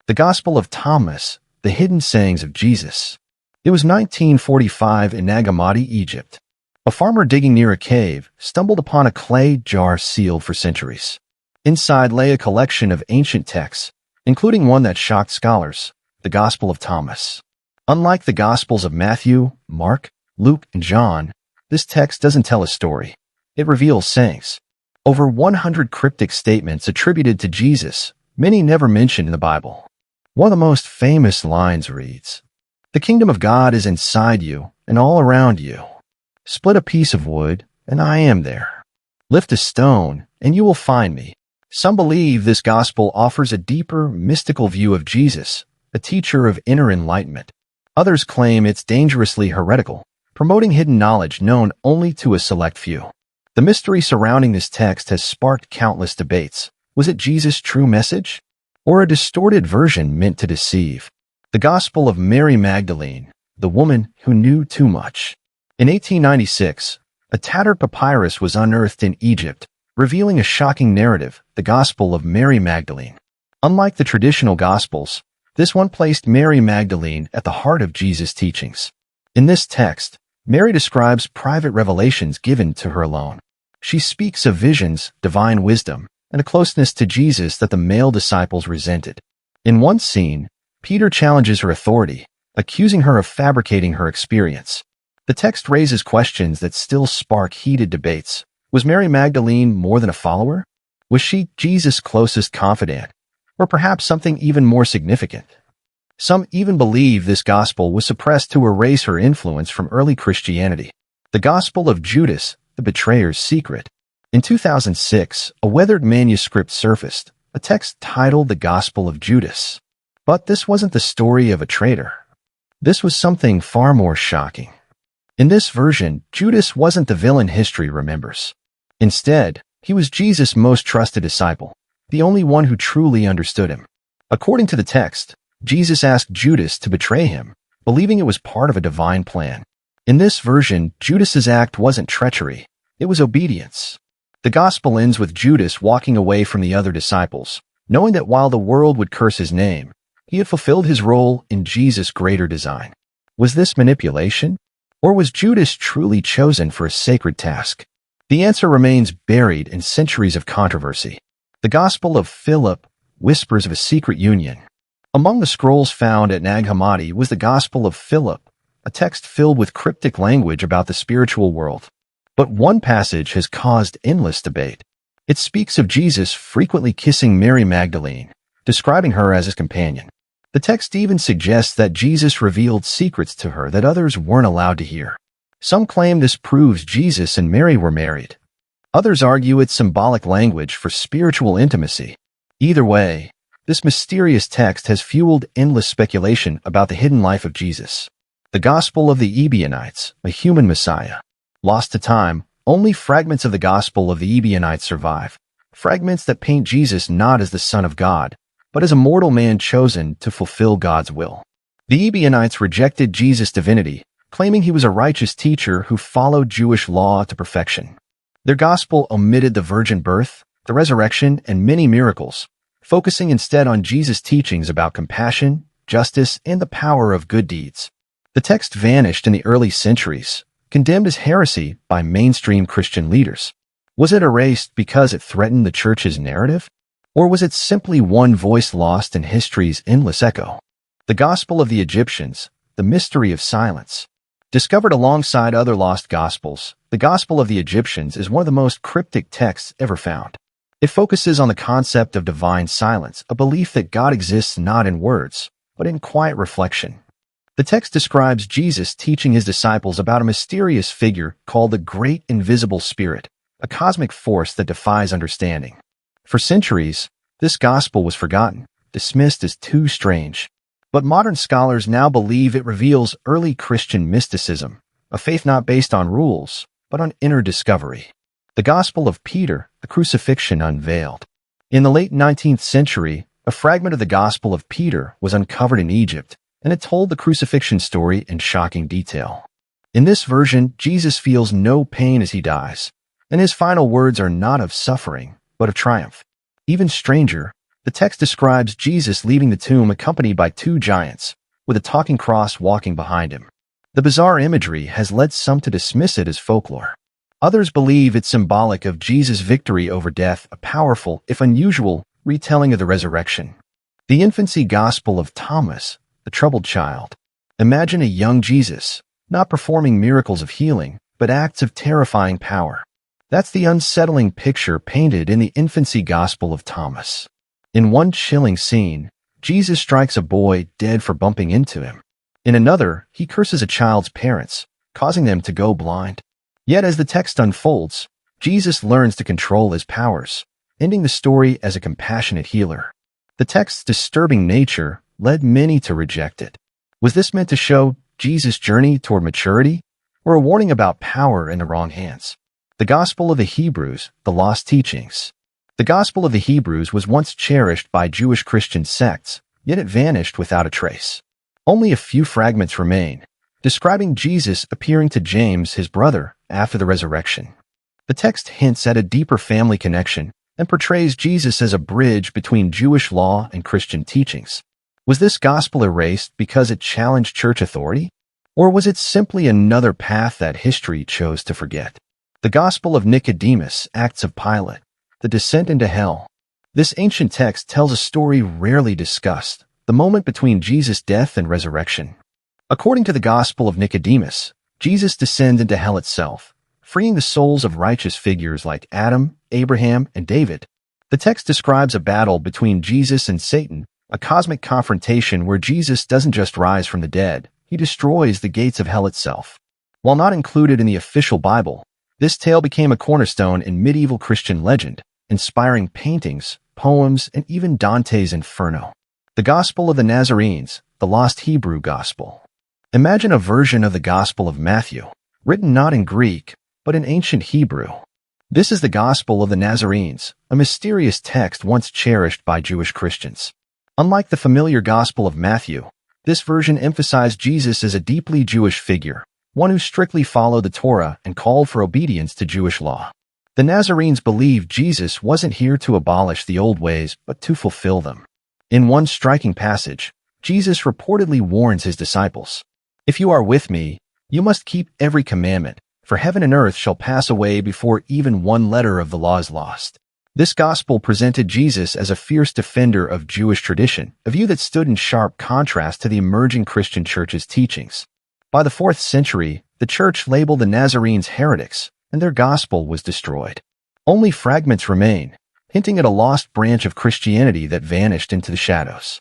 The Gospel of Thomas, the hidden sayings of Jesus. It was 1945 in Nagamati, Egypt. A farmer digging near a cave stumbled upon a clay jar sealed for centuries. Inside lay a collection of ancient texts, including one that shocked scholars, the Gospel of Thomas. Unlike the Gospels of Matthew, Mark, Luke, and John, this text doesn't tell a story. It reveals sayings. Over 100 cryptic statements attributed to Jesus, many never mentioned in the Bible. One of the most famous lines reads, "The kingdom of God is inside you and all around you. Split a piece of wood, and I am there. Lift a stone, and you will find me." Some believe this gospel offers a deeper, mystical view of Jesus, a teacher of inner enlightenment. Others claim it's dangerously heretical, promoting hidden knowledge known only to a select few. The mystery surrounding this text has sparked countless debates. Was it Jesus' true message, or a distorted version meant to deceive? The Gospel of Mary Magdalene, the woman who knew too much. In 1896, a tattered papyrus was unearthed in Egypt, revealing a shocking narrative, the Gospel of Mary Magdalene. Unlike the traditional Gospels, this one placed Mary Magdalene at the heart of Jesus' teachings. In this text, Mary describes private revelations given to her alone. She speaks of visions, divine wisdom, and a closeness to Jesus that the male disciples resented. In one scene, Peter challenges her authority, accusing her of fabricating her experience. The text raises questions that still spark heated debates. Was Mary Magdalene more than a follower? Was she Jesus' closest confidant? Or perhaps something even more significant? Some even believe this gospel was suppressed to erase her influence from early Christianity. The Gospel of Judas, the betrayer's secret. In 2006, a weathered manuscript surfaced, a text titled The Gospel of Judas. But this wasn't the story of a traitor. This was something far more shocking. In this version, Judas wasn't the villain history remembers. Instead, he was Jesus' most trusted disciple, the only one who truly understood him. According to the text, Jesus asked Judas to betray him, believing it was part of a divine plan. In this version, Judas's act wasn't treachery, it was obedience. The gospel ends with Judas walking away from the other disciples, knowing that while the world would curse his name, he had fulfilled his role in Jesus' greater design. Was this manipulation? Or was Judas truly chosen for a sacred task? The answer remains buried in centuries of controversy. The Gospel of Philip whispers of a secret union. Among the scrolls found at Nag Hammadi was the Gospel of Philip, a text filled with cryptic language about the spiritual world. But one passage has caused endless debate. It speaks of Jesus frequently kissing Mary Magdalene, describing her as his companion. The text even suggests that Jesus revealed secrets to her that others weren't allowed to hear. Some claim this proves Jesus and Mary were married. Others argue it's symbolic language for spiritual intimacy. Either way, this mysterious text has fueled endless speculation about the hidden life of Jesus. The Gospel of the Ebionites, a human Messiah. Lost to time, only fragments of the Gospel of the Ebionites survive. Fragments that paint Jesus not as the Son of God, but as a mortal man chosen to fulfill God's will. The Ebionites rejected Jesus' divinity, claiming he was a righteous teacher who followed Jewish law to perfection. Their gospel omitted the virgin birth, the resurrection, and many miracles, focusing instead on Jesus' teachings about compassion, justice, and the power of good deeds. The text vanished in the early centuries, condemned as heresy by mainstream Christian leaders. Was it erased because it threatened the church's narrative? Or was it simply one voice lost in history's endless echo? The Gospel of the Egyptians, the mystery of silence. Discovered alongside other lost Gospels, the Gospel of the Egyptians is one of the most cryptic texts ever found. It focuses on the concept of divine silence, a belief that God exists not in words, but in quiet reflection. The text describes Jesus teaching his disciples about a mysterious figure called the Great Invisible Spirit, a cosmic force that defies understanding. For centuries, this gospel was forgotten, dismissed as too strange. But modern scholars now believe it reveals early Christian mysticism, a faith not based on rules, but on inner discovery. The Gospel of Peter, the Crucifixion Unveiled. In the late 19th century, a fragment of the Gospel of Peter was uncovered in Egypt, and it told the crucifixion story in shocking detail. In this version, Jesus feels no pain as he dies, and his final words are not of suffering, but of triumph. Even stranger, The text describes Jesus leaving the tomb accompanied by two giants, with a talking cross walking behind him. The bizarre imagery has led some to dismiss it as folklore. Others believe it's symbolic of Jesus' victory over death, a powerful, if unusual, retelling of the resurrection. The infancy gospel of Thomas, the troubled child. Imagine a young Jesus, not performing miracles of healing, but acts of terrifying power. That's the unsettling picture painted in the infancy gospel of Thomas. In one chilling scene, Jesus strikes a boy dead for bumping into him. In another, he curses a child's parents, causing them to go blind. Yet as the text unfolds, Jesus learns to control his powers, ending the story as a compassionate healer. The text's disturbing nature led many to reject it. Was this meant to show Jesus' journey toward maturity, or a warning about power in the wrong hands? The Gospel of the Hebrews, the Lost Teachings. The Gospel of the Hebrews was once cherished by Jewish Christian sects, yet it vanished without a trace. Only a few fragments remain, describing Jesus appearing to James, his brother, after the resurrection. The text hints at a deeper family connection and portrays Jesus as a bridge between Jewish law and Christian teachings. Was this gospel erased because it challenged church authority? Or was it simply another path that history chose to forget? The Gospel of Nicodemus, Acts of Pilate, the descent into hell. This ancient text tells a story rarely discussed, the moment between Jesus' death and resurrection. According to the Gospel of Nicodemus, Jesus descends into hell itself, freeing the souls of righteous figures like Adam, Abraham, and David. The text describes a battle between Jesus and Satan, a cosmic confrontation where Jesus doesn't just rise from the dead, he destroys the gates of hell itself. While not included in the official Bible, this tale became a cornerstone in medieval Christian legend, inspiring paintings, poems, and even Dante's Inferno. The Gospel of the Nazarenes, the Lost Hebrew Gospel. Imagine a version of the Gospel of Matthew, written not in Greek, but in ancient Hebrew. This is the Gospel of the Nazarenes, a mysterious text once cherished by Jewish Christians. Unlike the familiar Gospel of Matthew, this version emphasized Jesus as a deeply Jewish figure, one who strictly followed the Torah and called for obedience to Jewish law. The Nazarenes believed Jesus wasn't here to abolish the old ways, but to fulfill them. In one striking passage, Jesus reportedly warns his disciples, "If you are with me, you must keep every commandment, for heaven and earth shall pass away before even one letter of the law is lost." This gospel presented Jesus as a fierce defender of Jewish tradition, a view that stood in sharp contrast to the emerging Christian church's teachings. By the 4th century, the church labeled the Nazarenes heretics, and their gospel was destroyed. Only fragments remain, hinting at a lost branch of Christianity that vanished into the shadows.